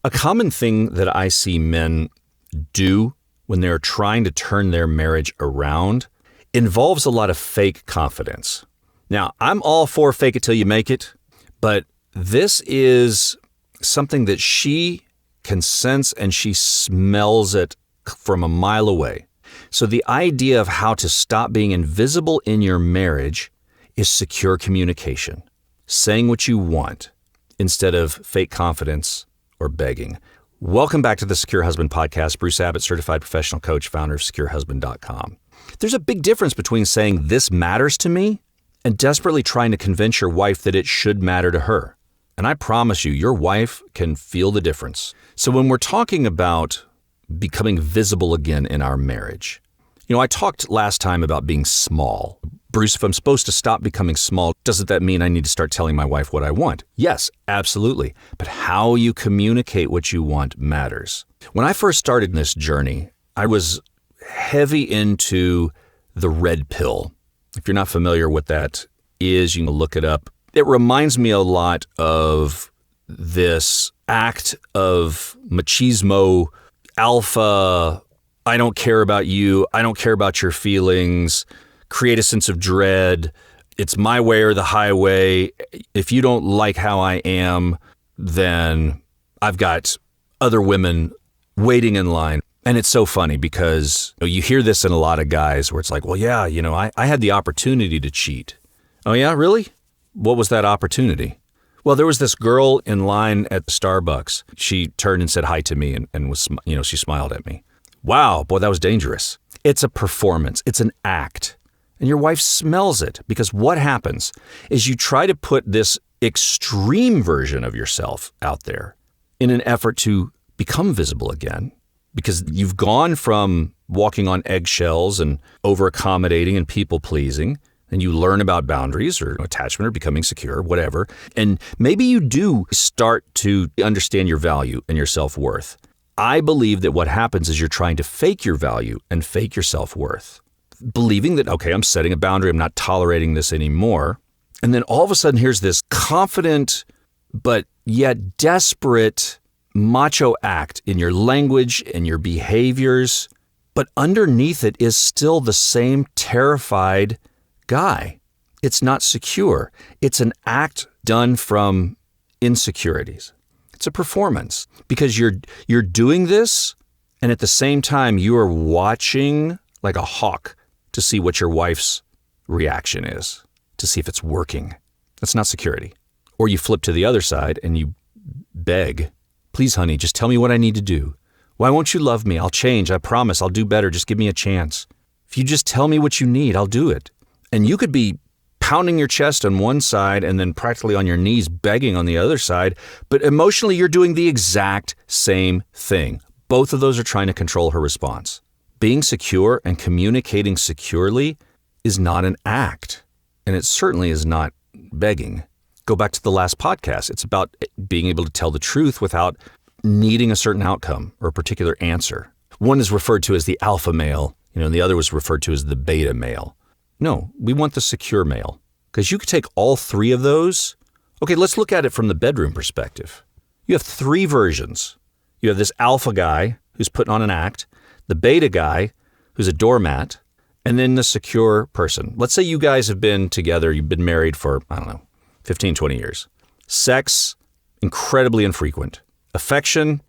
A common thing that I see men do when they're trying to turn their marriage around involves a lot of fake confidence. Now, I'm all for fake it till you make it, but this is something that she can sense and she smells it from a mile away. So the idea of how to stop being invisible in your marriage is secure communication, saying what you want instead of fake confidence or begging. Welcome back to the Secure Husband Podcast. Bruce Abbott, certified professional coach, founder of SecureHusband.com. There's a big difference between saying this matters to me and desperately trying to convince your wife that it should matter to her. And I promise you, your wife can feel the difference. So when we're talking about becoming visible again in our marriage, I talked last time about being small. Bruce, if I'm supposed to stop becoming small, doesn't that mean I need to start telling my wife what I want? Yes, absolutely. But how you communicate what you want matters. When I first started this journey, I was heavy into the red pill. If you're not familiar with that is, you can look it up. It reminds me a lot of this act of machismo, alpha, I don't care about you, I don't care about your feelings, create a sense of dread, it's my way or the highway. If you don't like how I am, then I've got other women waiting in line. And it's so funny because you hear this in a lot of guys where it's like, well, yeah, I had the opportunity to cheat. Oh yeah, really? What was that opportunity? Well, there was this girl in line at the Starbucks. She turned and said hi to me and was, she smiled at me. Wow, boy, that was dangerous. It's a performance. It's an act. And your wife smells it because what happens is you try to put this extreme version of yourself out there in an effort to become visible again because you've gone from walking on eggshells and over-accommodating and people-pleasing, and you learn about boundaries or attachment or becoming secure, whatever. And maybe you do start to understand your value and your self-worth. I believe that what happens is you're trying to fake your value and fake your self-worth, believing that, okay, I'm setting a boundary, I'm not tolerating this anymore. And then all of a sudden, here's this confident but yet desperate macho act in your language and your behaviors. But underneath it is still the same terrified guy. It's not secure. It's an act done from insecurities. It's a performance because you're doing this, and at the same time you are watching like a hawk to see what your wife's reaction is, to see if it's working. That's not security. Or you flip to the other side and you beg, please, honey, just tell me what I need to do. Why won't you love me? I'll change. I promise. I'll do better. Just give me a chance. If you just tell me what you need, I'll do it. And you could be pounding your chest on one side and then practically on your knees begging on the other side, but emotionally you're doing the exact same thing. Both of those are trying to control her response. Being secure and communicating securely is not an act, and it certainly is not begging. Go back to the last podcast. It's about being able to tell the truth without needing a certain outcome or a particular answer. One is referred to as the alpha male, and the other was referred to as the beta male. No, we want the secure male because you could take all three of those. Okay, let's look at it from the bedroom perspective. You have three versions. You have this alpha guy who's putting on an act, the beta guy who's a doormat, and then the secure person. Let's say you guys have been together, you've been married for, 15, 20 years. Sex, incredibly infrequent. Affection,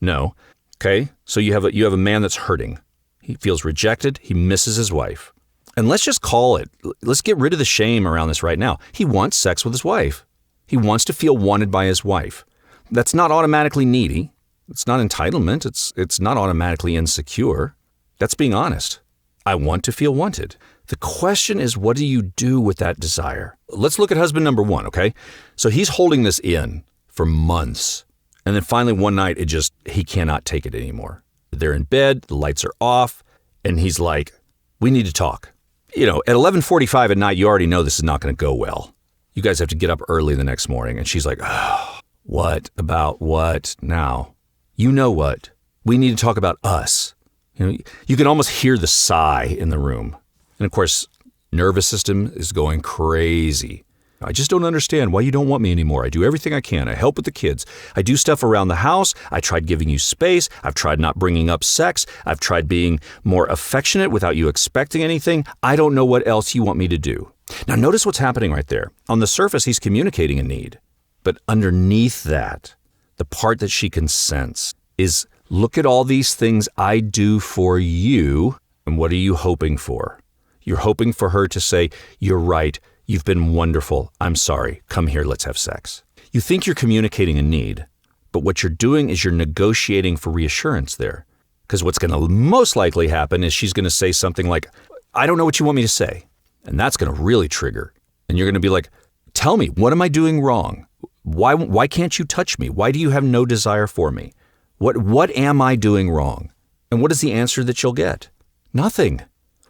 no. Okay, so you have a man that's hurting. He feels rejected. He misses his wife. And let's just call it, let's get rid of the shame around this right now. He wants sex with his wife. He wants to feel wanted by his wife. That's not automatically needy. It's not entitlement. It's not automatically insecure. That's being honest. I want to feel wanted. The question is, what do you do with that desire? Let's look at husband number one, okay? So he's holding this in for months. And then finally one night, he cannot take it anymore. They're in bed, the lights are off, and he's like, we need to talk. At 11:45 at night, you already know this is not going to go well. You guys have to get up early the next morning. And she's like, oh, what about what now? You know what? We need to talk about us. You can almost hear the sigh in the room. And of course, nervous system is going crazy. I just don't understand why you don't want me anymore. I do everything I can. I help with the kids. I do stuff around the house. I tried giving you space. I've tried not bringing up sex. I've tried being more affectionate without you expecting anything. I don't know what else you want me to do. Now, notice what's happening right there. On the surface, he's communicating a need. But underneath that, the part that she can sense is, look at all these things I do for you, and what are you hoping for? You're hoping for her to say, you're right. You've been wonderful. I'm sorry. Come here. Let's have sex. You think you're communicating a need, but what you're doing is you're negotiating for reassurance there. Because what's going to most likely happen is she's going to say something like, I don't know what you want me to say. And that's going to really trigger. And you're going to be like, tell me, what am I doing wrong? Why can't you touch me? Why do you have no desire for me? What am I doing wrong? And what is the answer that you'll get? Nothing.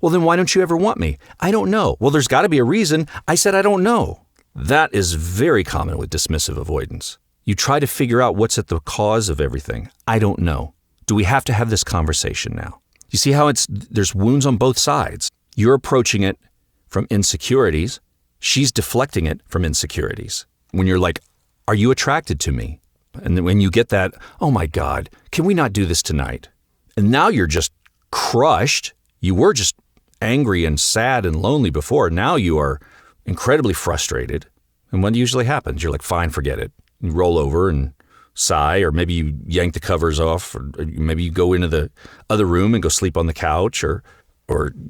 Well, then why don't you ever want me? I don't know. Well, there's got to be a reason. I said I don't know. That is very common with dismissive avoidance. You try to figure out what's at the cause of everything. I don't know. Do we have to have this conversation now? You see how there's wounds on both sides. You're approaching it from insecurities. She's deflecting it from insecurities. When you're like, are you attracted to me? And then when you get that, oh my God, can we not do this tonight? And now you're just crushed. You were just angry and sad and lonely before. Now you are incredibly frustrated. And what usually happens? You're like, fine, forget it. You roll over and sigh, or maybe you yank the covers off, or maybe you go into the other room and go sleep on the couch, or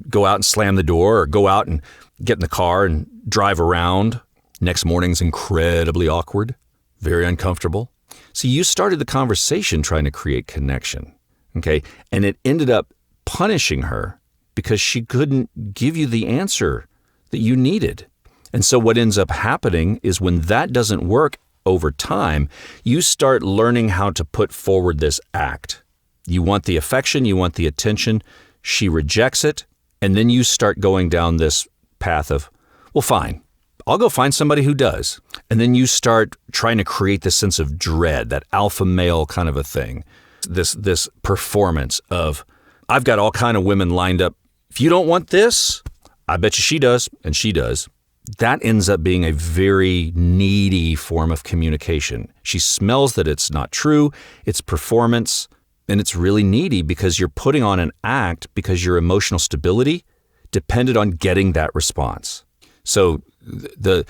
go out and slam the door, or go out and get in the car and drive around. Next morning's incredibly awkward, very uncomfortable. See, you started the conversation trying to create connection, okay? And it ended up punishing her because she couldn't give you the answer that you needed. And so what ends up happening is when that doesn't work over time, you start learning how to put forward this act. You want the affection, you want the attention, she rejects it, and then you start going down this path of, well, fine, I'll go find somebody who does. And then you start trying to create this sense of dread, that alpha male kind of a thing, this performance of, I've got all kind of women lined up. If you don't want this, I bet you she does, and she does. That ends up being a very needy form of communication. She smells that it's not true, it's performance, and it's really needy because you're putting on an act because your emotional stability depended on getting that response. So the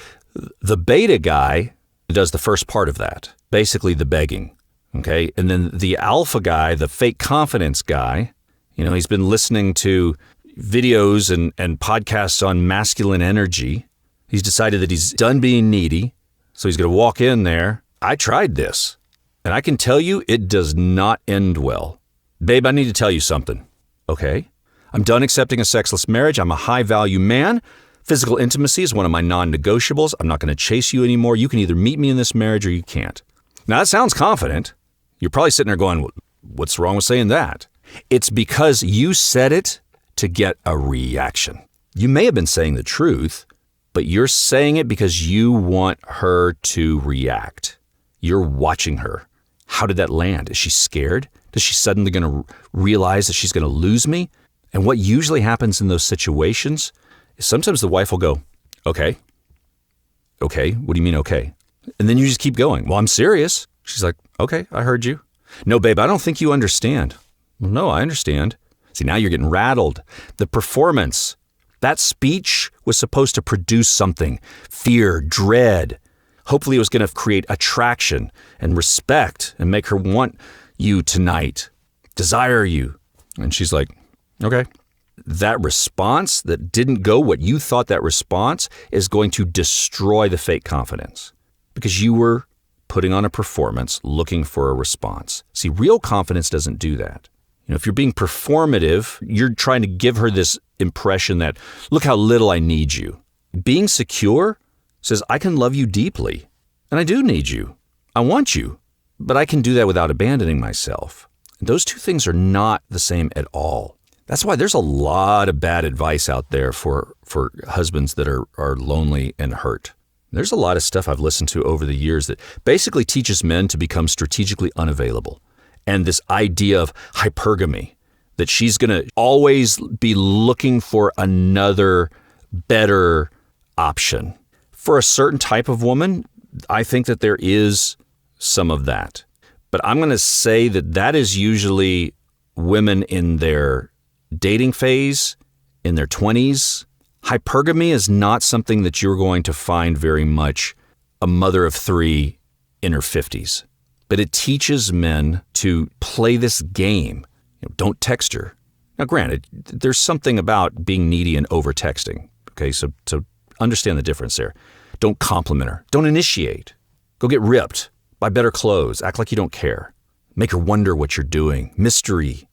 beta guy does the first part of that, basically the begging, okay? And then the alpha guy, the fake confidence guy, he's been listening to videos and podcasts on masculine energy. He's decided that he's done being needy, so he's going to walk in there. I tried this, and I can tell you it does not end well. Babe, I need to tell you something. Okay? I'm done accepting a sexless marriage. I'm a high-value man. Physical intimacy is one of my non-negotiables. I'm not going to chase you anymore. You can either meet me in this marriage or you can't. Now, that sounds confident. You're probably sitting there going, what's wrong with saying that? It's because you said it to get a reaction. You may have been saying the truth, but you're saying it because you want her to react. You're watching her. How did that land? Is she scared? Is she suddenly going to realize that she's going to lose me? And what usually happens in those situations is sometimes the wife will go, okay, what do you mean okay? And then you just keep going. Well, I'm serious. She's like, okay, I heard you. No, babe, I don't think you understand. Well, no, I understand. See, now you're getting rattled. The performance, that speech was supposed to produce something, fear, dread. Hopefully it was going to create attraction and respect and make her want you tonight, desire you. And she's like, okay. That response that didn't go what you thought that response is going to destroy the fake confidence because you were putting on a performance looking for a response. See, real confidence doesn't do that. If you're being performative, you're trying to give her this impression that, look how little I need you. Being secure says, I can love you deeply, and I do need you. I want you, but I can do that without abandoning myself. And those two things are not the same at all. That's why there's a lot of bad advice out there for husbands that are lonely and hurt. There's a lot of stuff I've listened to over the years that basically teaches men to become strategically unavailable. And this idea of hypergamy, that she's going to always be looking for another better option. For a certain type of woman, I think that there is some of that. But I'm going to say that that is usually women in their dating phase, in their 20s. Hypergamy is not something that you're going to find very much a mother of 3 in her 50s. But it teaches men to play this game. Don't text her. Now, granted, there's something about being needy and over-texting. Okay, so understand the difference there. Don't compliment her. Don't initiate. Go get ripped. Buy better clothes. Act like you don't care. Make her wonder what you're doing. Mystery.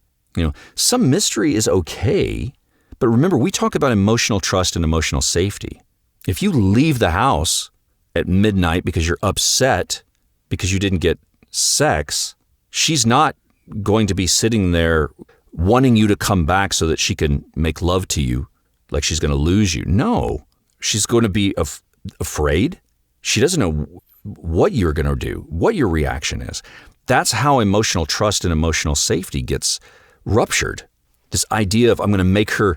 Some mystery is okay, but remember, we talk about emotional trust and emotional safety. If you leave the house at midnight because you're upset because you didn't get sex, she's not going to be sitting there wanting you to come back so that she can make love to you like she's going to lose you. No, she's going to be afraid. She doesn't know what you're going to do, what your reaction is. That's how emotional trust and emotional safety gets ruptured. This idea of I'm going to make her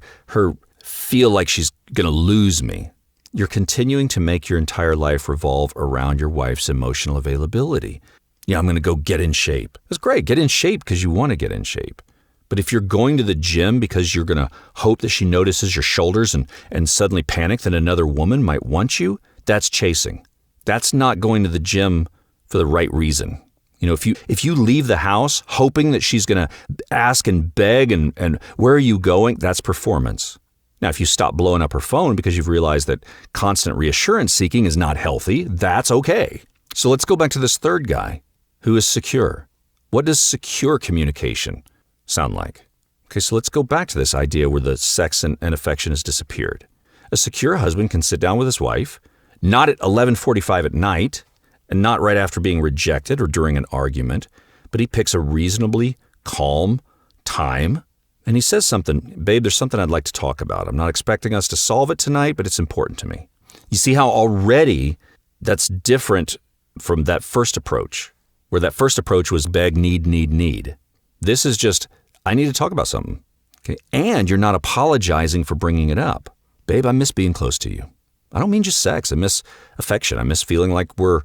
feel like she's going to lose me. You're continuing to make your entire life revolve around your wife's emotional availability. Yeah, I'm going to go get in shape. That's great. Get in shape because you want to get in shape. But if you're going to the gym because you're going to hope that she notices your shoulders and suddenly panic that another woman might want you, that's chasing. That's not going to the gym for the right reason. If you leave the house hoping that she's going to ask and beg and where are you going, that's performance. Now, if you stop blowing up her phone because you've realized that constant reassurance seeking is not healthy, that's okay. So let's go back to this third guy who is secure. What does secure communication sound like? Okay, so let's go back to this idea where the sex and affection has disappeared. A secure husband can sit down with his wife, not at 11:45 at night, and not right after being rejected or during an argument, but he picks a reasonably calm time, and he says something, babe, there's something I'd like to talk about. I'm not expecting us to solve it tonight, but it's important to me. You see how already that's different from that first approach, where that first approach was beg, need. This is just, I need to talk about something. Okay, and you're not apologizing for bringing it up. Babe, I miss being close to you. I don't mean just sex. I miss affection. I miss feeling like we're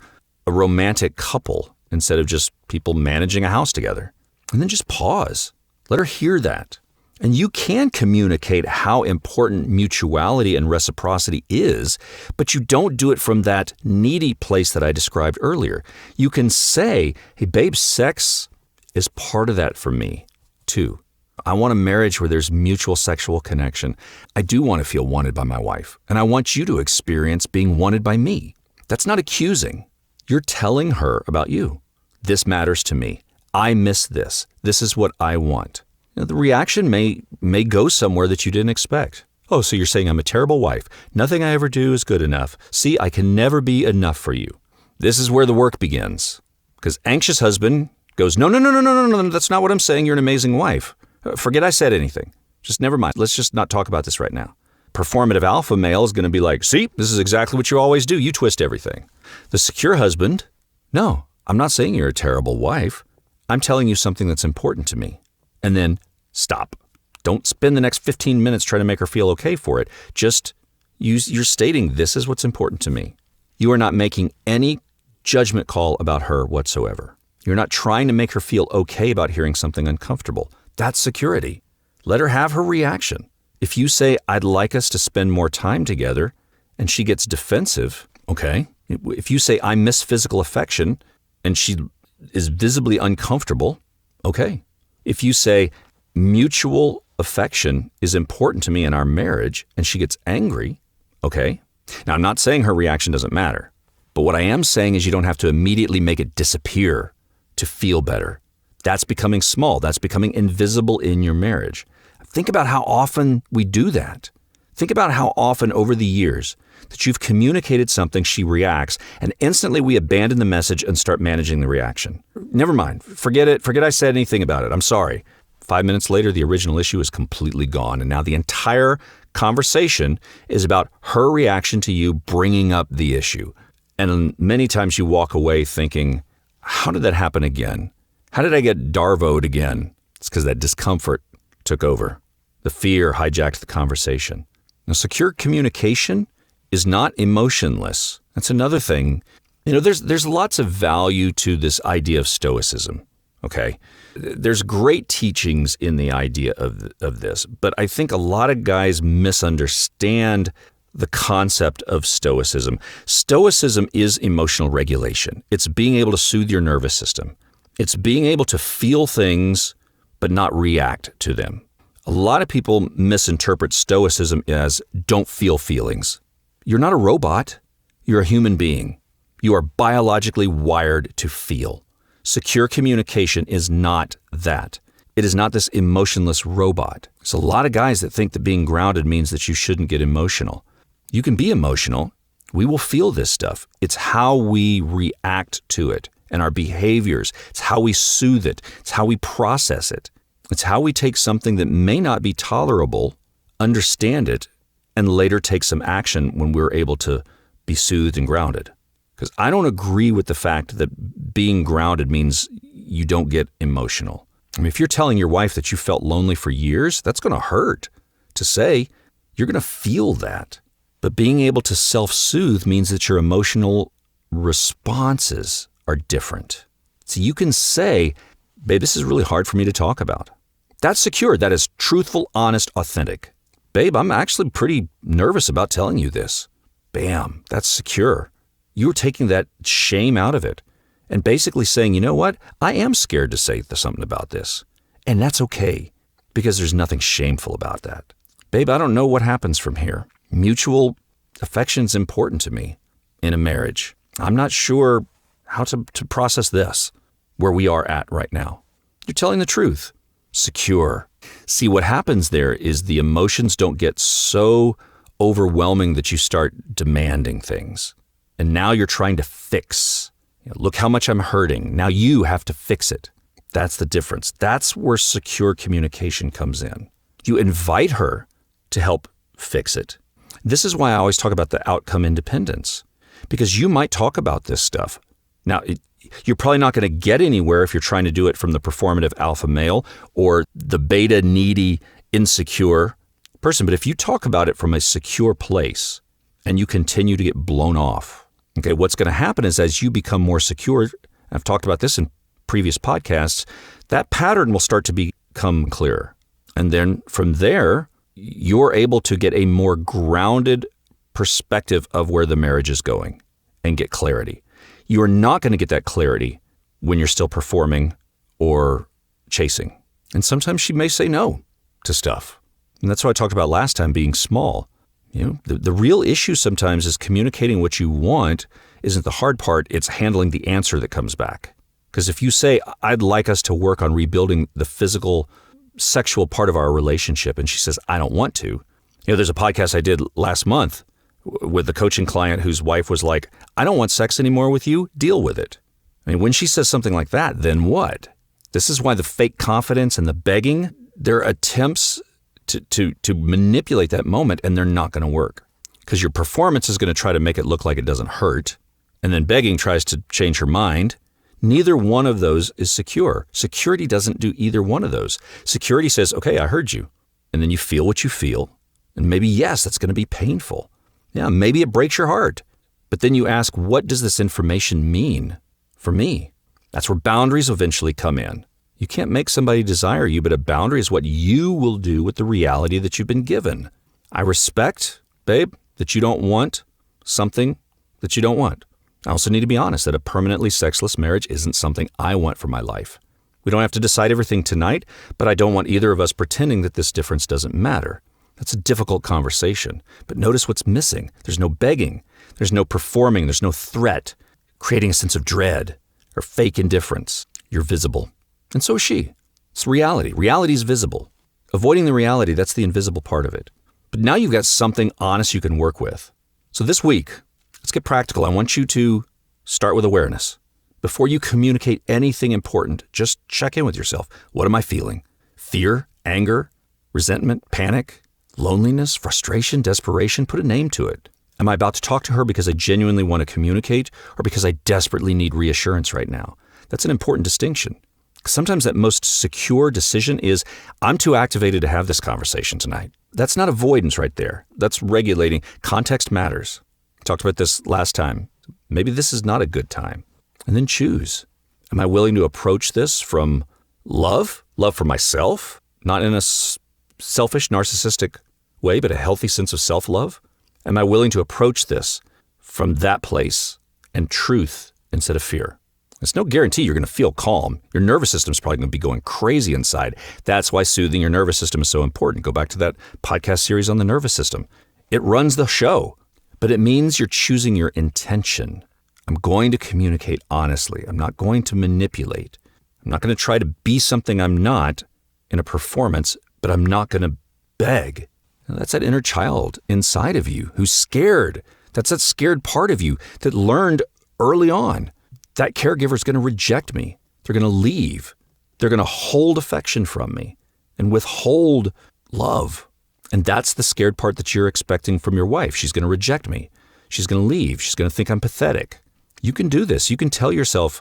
a romantic couple instead of just people managing a house together. And then just pause. Let her hear that. And you can communicate how important mutuality and reciprocity is, but you don't do it from that needy place that I described earlier. You can say, hey, babe, sex is part of that for me, too. I want a marriage where there's mutual sexual connection. I do want to feel wanted by my wife, and I want you to experience being wanted by me. That's not accusing. You're telling her about you. This matters to me. I miss this. This is what I want. The reaction may go somewhere that you didn't expect. Oh, so you're saying I'm a terrible wife. Nothing I ever do is good enough. See, I can never be enough for you. This is where the work begins. Because anxious husband goes, no, that's not what I'm saying. You're an amazing wife. Forget I said anything. Just never mind. Let's just not talk about this right now. Performative alpha male is going to be like, see, this is exactly what you always do. You twist everything. The secure husband, no, I'm not saying you're a terrible wife. I'm telling you something that's important to me. And then stop. Don't spend the next 15 minutes trying to make her feel okay for it. Just you're stating this is what's important to me. You are not making any judgment call about her whatsoever. You're not trying to make her feel okay about hearing something uncomfortable. That's security. Let her have her reaction. If you say, I'd like us to spend more time together, and she gets defensive, okay. If you say, I miss physical affection, and she is visibly uncomfortable, okay. If you say, mutual affection is important to me in our marriage, and she gets angry, okay. Now, I'm not saying her reaction doesn't matter, but what I am saying is you don't have to immediately make it disappear to feel better. That's becoming small. That's becoming invisible in your marriage. Think about how often we do that. Think about how often over the years that you've communicated something, she reacts, and instantly we abandon the message and start managing the reaction. Never mind. Forget it. Forget I said anything about it. I'm sorry. 5 minutes later, the original issue is completely gone, and now the entire conversation is about her reaction to you bringing up the issue. And many times you walk away thinking, how did that happen again? How did I get Darvoed again? It's because that discomfort took over. The fear hijacked the conversation. Now, secure communication is not emotionless. That's another thing. There's lots of value to this idea of stoicism, okay? There's great teachings in the idea of this, but I think a lot of guys misunderstand the concept of stoicism. Stoicism is emotional regulation. It's being able to soothe your nervous system. It's being able to feel things but not react to them. A lot of people misinterpret stoicism as don't feel feelings. You're not a robot. You're a human being. You are biologically wired to feel. Secure communication is not that. It is not this emotionless robot. There's a lot of guys that think that being grounded means that you shouldn't get emotional. You can be emotional. We will feel this stuff. It's how we react to it and our behaviors. It's how we soothe it. It's how we process it. It's how we take something that may not be tolerable, understand it, and later take some action when we're able to be soothed and grounded. Because I don't agree with the fact that being grounded means you don't get emotional. I mean, if you're telling your wife that you felt lonely for years, that's going to hurt to say. You're going to feel that. But being able to self-soothe means that your emotional responses are different. So you can say, babe, this is really hard for me to talk about. That's secure. That is truthful, honest, authentic. Babe, I'm actually pretty nervous about telling you this. Bam, that's secure. You're taking that shame out of it and basically saying, you know what? I am scared to say something about this. And that's okay because there's nothing shameful about that. Babe, I don't know what happens from here. Mutual affection is important to me in a marriage. I'm not sure how to process this, where we are at right now. You're telling the truth. Secure. See, what happens there is the emotions don't get so overwhelming that you start demanding things. And now you're trying to fix. Look how much I'm hurting. Now you have to fix it. That's the difference. That's where secure communication comes in. You invite her to help fix it. This is why I always talk about the outcome independence, because you might talk about this stuff. Now, you're probably not going to get anywhere if you're trying to do it from the performative alpha male or the beta needy, insecure person. But if you talk about it from a secure place and you continue to get blown off, okay, what's going to happen is as you become more secure, I've talked about this in previous podcasts, that pattern will start to become clearer. And then from there, you're able to get a more grounded perspective of where the marriage is going and get clarity. You are not going to get that clarity when you're still performing or chasing. And sometimes she may say no to stuff. And that's what I talked about last time, being small. The real issue sometimes is communicating what you want isn't the hard part, it's handling the answer that comes back. Because if you say, I'd like us to work on rebuilding the physical, sexual part of our relationship, and she says, I don't want to. There's a podcast I did last month with the coaching client whose wife was like, I don't want sex anymore with you, deal with it. I mean, when she says something like that, then what? This is why the fake confidence and the begging, they're attempts to manipulate that moment, and they're not going to work. Because your performance is going to try to make it look like it doesn't hurt, and then begging tries to change her mind. Neither one of those is secure. Security doesn't do either one of those. Security says, okay, I heard you. And then you feel what you feel. And maybe, yes, that's going to be painful. Yeah, maybe it breaks your heart. But then you ask, what does this information mean for me? That's where boundaries eventually come in. You can't make somebody desire you, but a boundary is what you will do with the reality that you've been given. I respect, babe, that you don't want something that you don't want. I also need to be honest that a permanently sexless marriage isn't something I want for my life. We don't have to decide everything tonight, but I don't want either of us pretending that this difference doesn't matter. That's a difficult conversation. But notice what's missing. There's no begging. There's no performing. There's no threat, creating a sense of dread or fake indifference. You're visible. And so is she. It's reality. Reality is visible. Avoiding the reality, that's the invisible part of it. But now you've got something honest you can work with. So this week, let's get practical. I want you to start with awareness. Before you communicate anything important, just check in with yourself. What am I feeling? Fear, anger, resentment, panic, loneliness, frustration, desperation? Put a name to it. Am I about to talk to her because I genuinely want to communicate or because I desperately need reassurance right now? That's an important distinction. Sometimes that most secure decision is, I'm too activated to have this conversation tonight. That's not avoidance right there. That's regulating. Context matters. Talked about this last time. Maybe this is not a good time. And then choose. Am I willing to approach this from love? Love for myself? Not in a selfish, narcissistic way, but a healthy sense of self-love? Am I willing to approach this from that place and truth instead of fear? It's no guarantee you're going to feel calm. Your nervous system is probably going to be going crazy inside. That's why soothing your nervous system is so important. Go back to that podcast series on the nervous system. It runs the show, but it means you're choosing your intention. I'm going to communicate honestly. I'm not going to manipulate. I'm not going to try to be something I'm not in a performance, but I'm not going to beg. That's that inner child inside of you who's scared. That's that scared part of you that learned early on. That caregiver is going to reject me. They're going to leave. They're going to hold affection from me and withhold love. And that's the scared part that you're expecting from your wife. She's going to reject me. She's going to leave. She's going to think I'm pathetic. You can do this. You can tell yourself,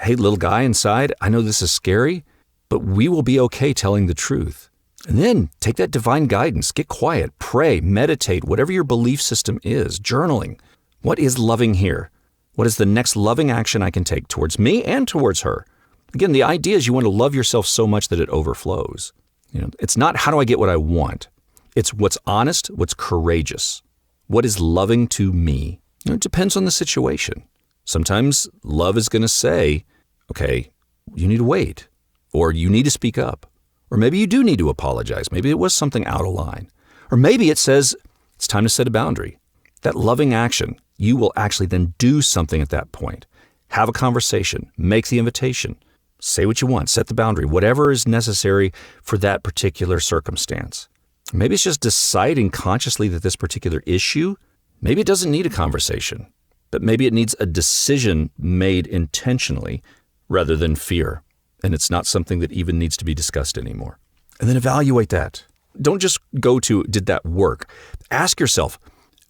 hey, little guy inside, I know this is scary, but we will be okay telling the truth. And then take that divine guidance. Get quiet. Pray. Meditate. Whatever your belief system is. Journaling. What is loving here? What is the next loving action I can take towards me and towards her? Again, the idea is you want to love yourself so much that it overflows. It's not how do I get what I want? It's what's honest, what's courageous. What is loving to me? It depends on the situation. Sometimes love is going to say, okay, you need to wait, or you need to speak up, or maybe you do need to apologize. Maybe it was something out of line, or maybe it says it's time to set a boundary. That loving action, you will actually then do something at that point. Have a conversation, make the invitation, say what you want, set the boundary, whatever is necessary for that particular circumstance. Maybe it's just deciding consciously that this particular issue, maybe it doesn't need a conversation, but maybe it needs a decision made intentionally rather than fear. And it's not something that even needs to be discussed anymore. And then evaluate that. Don't just go to, did that work? Ask yourself,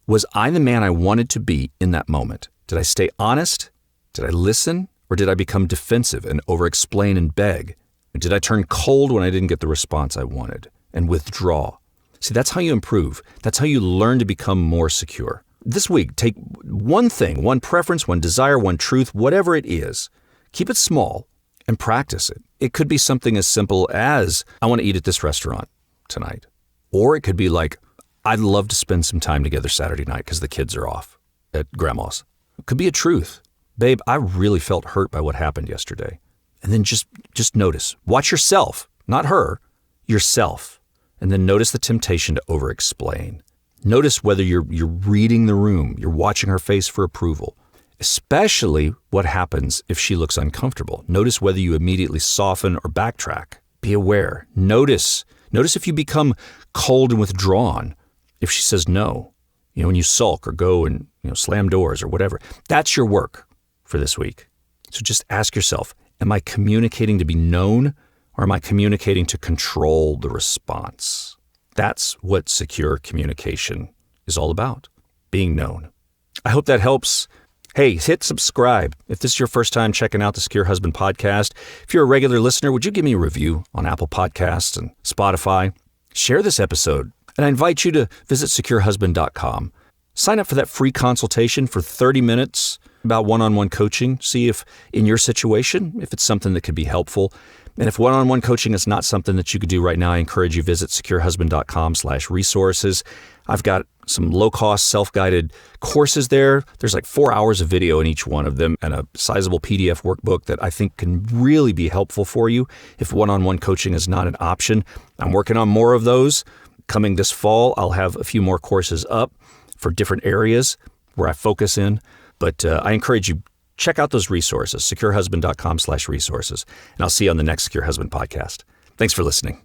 was I the man I wanted to be in that moment? Did I stay honest? Did I listen? Or did I become defensive and over-explain and beg? Did I turn cold when I didn't get the response I wanted and withdraw? See, that's how you improve. That's how you learn to become more secure. This week, take one thing, one preference, one desire, one truth, whatever it is. Keep it small and practice it. It could be something as simple as, I want to eat at this restaurant tonight. Or it could be like, I'd love to spend some time together Saturday night because the kids are off at grandma's. It could be a truth. Babe, I really felt hurt by what happened yesterday. And then just notice. Watch yourself, not her, yourself. And then notice the temptation to over-explain. Notice whether you're reading the room, you're watching her face for approval. Especially what happens if she looks uncomfortable. Notice whether you immediately soften or backtrack. Be aware. Notice if you become cold and withdrawn. If she says no, when you sulk or go and slam doors or whatever, that's your work for this week. So just ask yourself, am I communicating to be known or am I communicating to control the response? That's what secure communication is all about, being known. I hope that helps. Hey, hit subscribe. If this is your first time checking out the Secure Husband podcast, if you're a regular listener, would you give me a review on Apple Podcasts and Spotify? Share this episode. And I invite you to visit securehusband.com. Sign up for that free consultation for 30 minutes about one-on-one coaching. See if in your situation, if it's something that could be helpful. And if one-on-one coaching is not something that you could do right now, I encourage you to visit securehusband.com/resources. I've got some low-cost, self-guided courses there. There's like 4 hours of video in each one of them and a sizable PDF workbook that I think can really be helpful for you if one-on-one coaching is not an option. I'm working on more of those. Coming this fall, I'll have a few more courses up for different areas where I focus in. But I encourage you, check out those resources, securehusband.com/resources. And I'll see you on the next Secure Husband podcast. Thanks for listening.